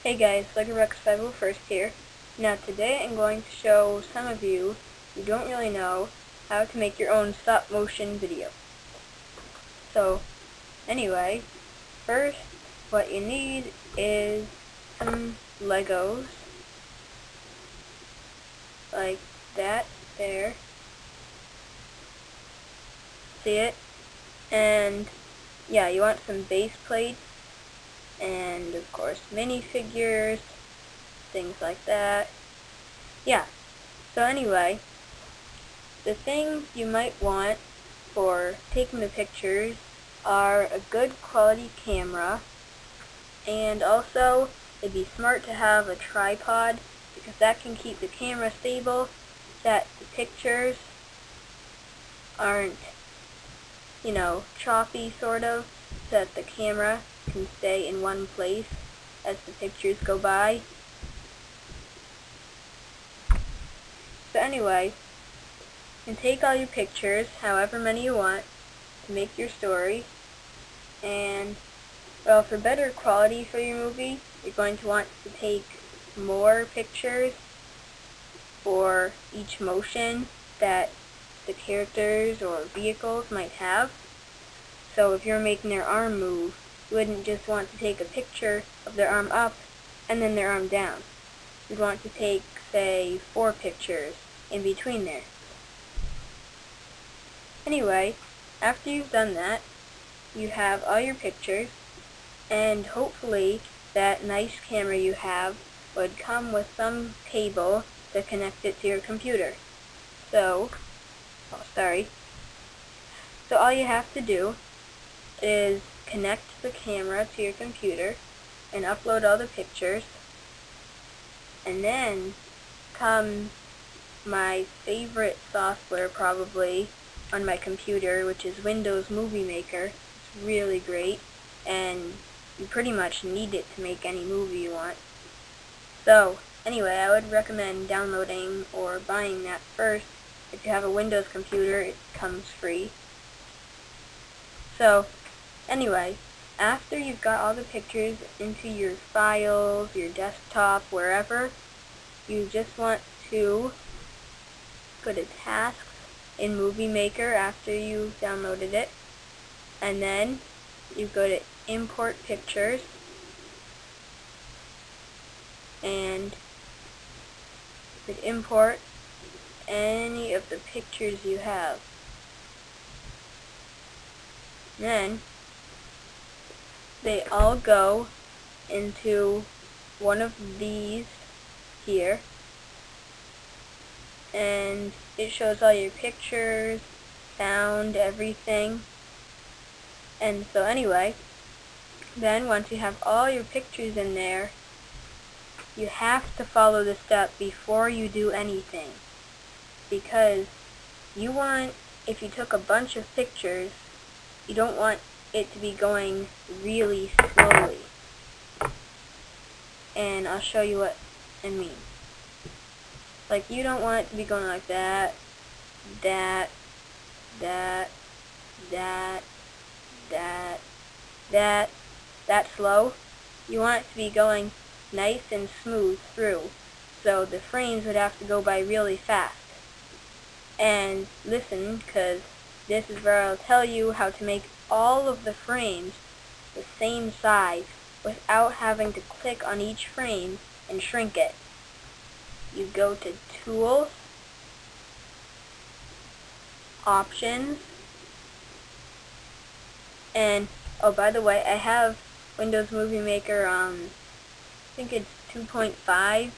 Hey guys, LegoRex501st here. Now today I'm going to show some of you who don't really know how to make your own stop motion video. So anyway, first what you need is some Legos, like that there. See it? And yeah, you want some base plates and of course minifigures, things like that. Yeah, so anyway, the things you might want for taking the pictures are a good quality camera, and also it'd be smart to have a tripod because that can keep the camera stable, that the pictures aren't, choppy sort of, so that the camera can stay in one place as the pictures go by. So anyway, you can take all your pictures, however many you want, to make your story, and well, for better quality for your movie, you're going to want to take more pictures for each motion that the characters or vehicles might have. So if you're making their arm move, you wouldn't just want to take a picture of their arm up and then their arm down. You'd want to take, say, 4 pictures in between there. Anyway, after you've done that, you have all your pictures, and hopefully that nice camera you have would come with some cable to connect it to your computer. So all you have to do is connect the camera to your computer and upload all the pictures, and then comes my favorite software probably on my computer, which is Windows Movie Maker. It's really great, and you pretty much need it to make any movie you want. So anyway, I would recommend downloading or buying that first. If you have a Windows computer, it comes free. So anyway, after you've got all the pictures into your files, your desktop, wherever, you just want to go to Tasks in Movie Maker after you've downloaded it, and then you go to Import Pictures, and you could import any of the pictures you have. Then they all go into one of these here, and it shows all your pictures, sound, everything. And so anyway, then once you have all your pictures in there, you have to follow the step before you do anything, because if you took a bunch of pictures, you don't want it to be going really slowly. And I'll show you what I mean. Like, you don't want it to be going like that, that slow. You want it to be going nice and smooth through, so the frames would have to go by really fast. And listen, because this is where I'll tell you how to make all of the frames the same size without having to click on each frame and shrink it. You go to Tools, Options, and oh, by the way, I have Windows Movie Maker, I think it's 2.5,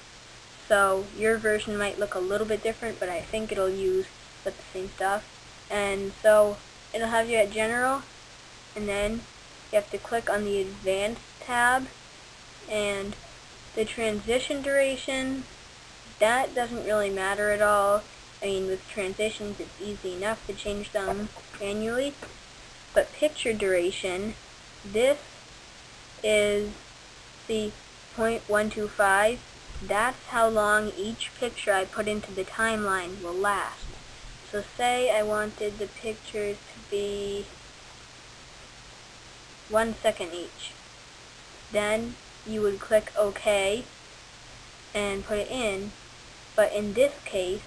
so your version might look a little bit different, but I think it'll use the same stuff. And so it'll have you at General, and then you have to click on the Advanced tab, and the transition duration, that doesn't really matter at all. I mean, with transitions it's easy enough to change them manually. But picture duration, this is the 0.125. That's how long each picture I put into the timeline will last. So say I wanted the pictures to be 1 second each. Then you would click OK and put it in, but in this case,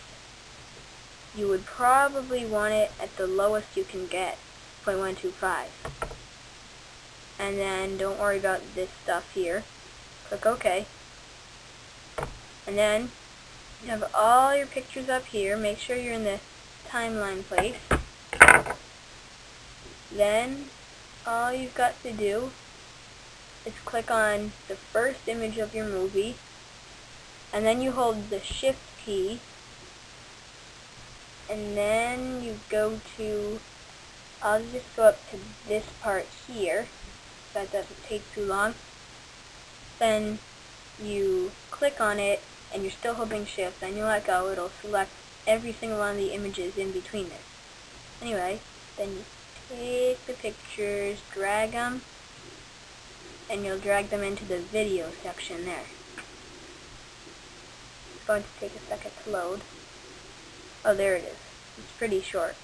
you would probably want it at the lowest you can get, 0.125. And then don't worry about this stuff here. Click OK. And then you have all your pictures up here. Make sure you're in the timeline place. Then all you've got to do is click on the first image of your movie, and then you hold the Shift key, and then you go to, I'll just go up to this part here, so that doesn't take too long. Then you click on it, and you're still holding Shift, then you let go, it'll select every single one of the images in between there. Anyway, then you take the pictures, drag them, and you'll drag them into the video section there. It's going to take a second to load. Oh, there it is. It's pretty short.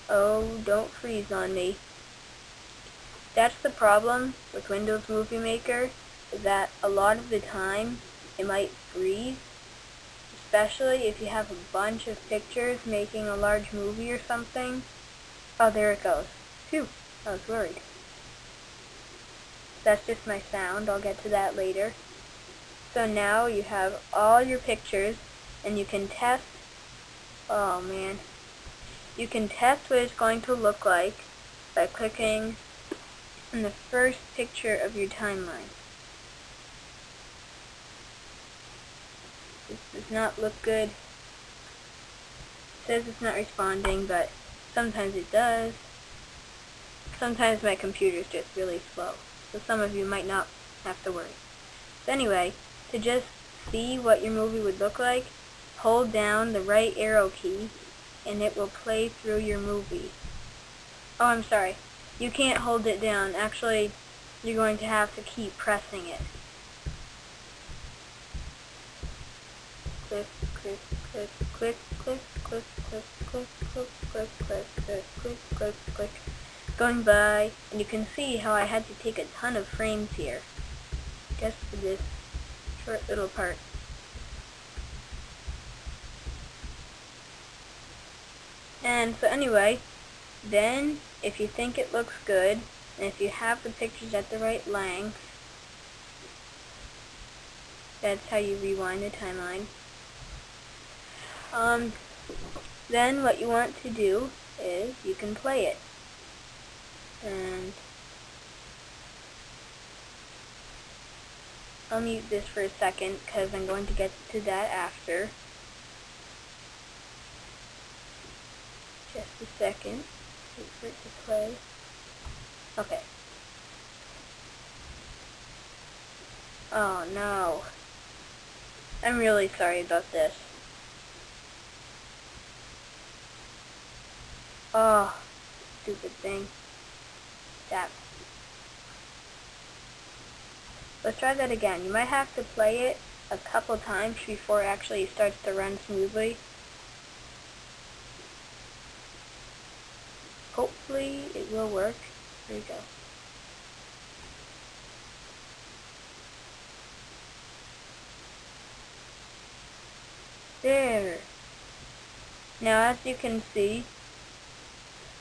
Oh, don't freeze on me. That's the problem with Windows Movie Maker, is that a lot of the time it might freeze, especially if you have a bunch of pictures making a large movie or something. Oh, there it goes. Phew, I was worried. That's just my sound. I'll get to that later. So now you have all your pictures, and you can test, oh man, you can test what it's going to look like by clicking on the first picture of your timeline. This does not look good. It says it's not responding, but sometimes it does. Sometimes my computer's just really slow, so some of you might not have to worry. So anyway, to just see what your movie would look like, hold down the right arrow key, and it will play through your movie. Oh, I'm sorry. You can't hold it down. Actually, you're going to have to keep pressing it. Click, click, click, click, click, click, click, click, click, click, click, click, click, click, click. Going by, and you can see how I had to take a ton of frames here, just for this short little part. And so anyway, then if you think it looks good, and if you have the pictures at the right length, that's how you rewind the timeline. Then what you want to do is you can play it. And I'll mute this for a second because I'm going to get to that after. Just a second. Wait for it to play. Okay. Oh no. I'm really sorry about this. Oh, stupid thing. That. Let's try that again. You might have to play it a couple times before it actually starts to run smoothly. Hopefully it will work. There you go. There. Now as you can see,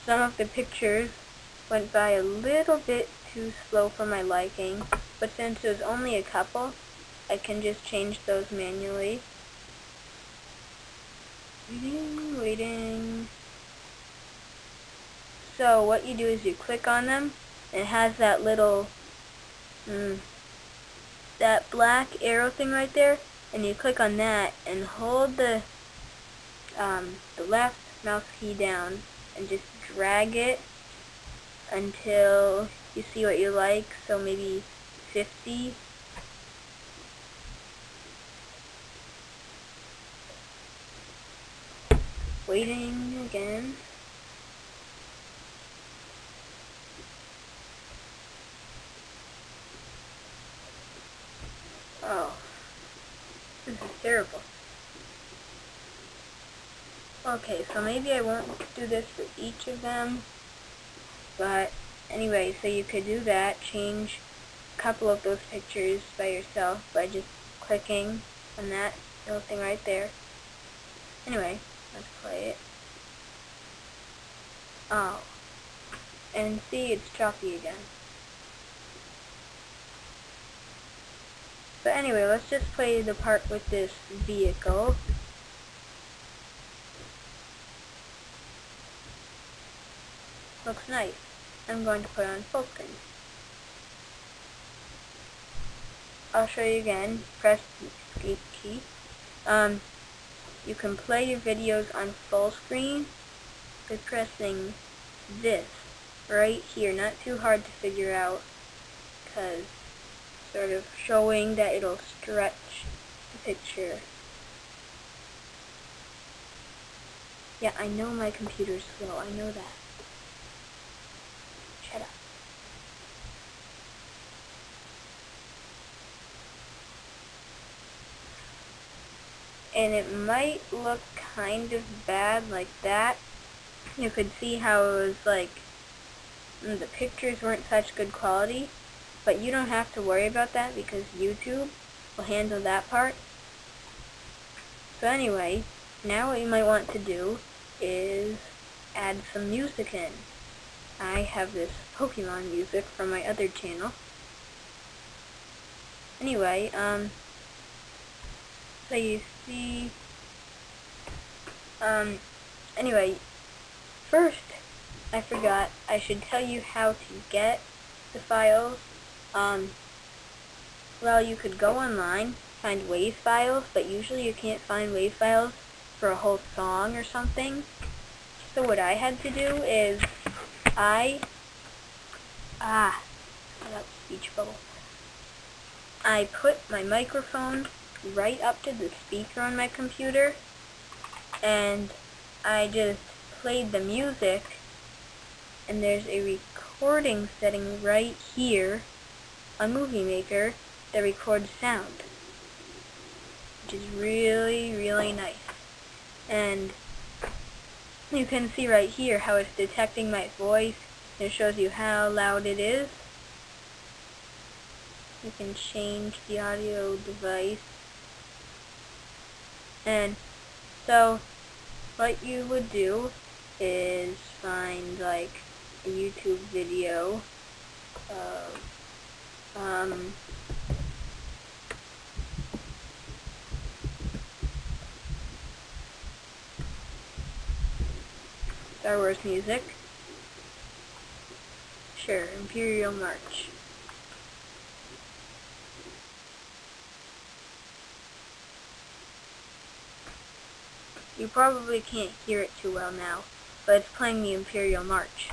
some of the pictures went by a little bit too slow for my liking, but since there's only a couple, I can just change those manually. Waiting. So what you do is you click on them, and it has that little, that black arrow thing right there, and you click on that and hold the left mouse key down and just drag it until you see what you like, so maybe 50. Waiting again. Oh, this is terrible. Okay, so maybe I won't do this for each of them, but anyway, so you could do that, change a couple of those pictures by yourself by just clicking on that little thing right there. Anyway, let's play it. Oh, and see, it's choppy again. But anyway, let's just play the part with this vehicle. Looks nice. I'm going to put on full screen. I'll show you again. Press the escape key. You can play your videos on full screen by pressing this right here. Not too hard to figure out, because sort of showing that it'll stretch the picture. Yeah, I know my computer's slow. I know that. Shut up. And it might look kind of bad like that. You could see how it was like the pictures weren't such good quality, but you don't have to worry about that because YouTube will handle that part. So anyway, now what you might want to do is add some music in. I have this Pokemon music from my other channel. Anyway, so you see, anyway, first, I forgot, I should tell you how to get the files. Well, you could go online, find WAV files, but usually you can't find WAV files for a whole song or something. So what I had to do is, I got speech bubble. I put my microphone right up to the speaker on my computer, and I just played the music, and there's a recording setting right here on Movie Maker that records sound, which is really, really nice. And you can see right here how it's detecting my voice. It shows you how loud it is. You can change the audio device. And so what you would do is find like a YouTube video of Star Wars music. Sure, Imperial March. You probably can't hear it too well now, but it's playing the Imperial March.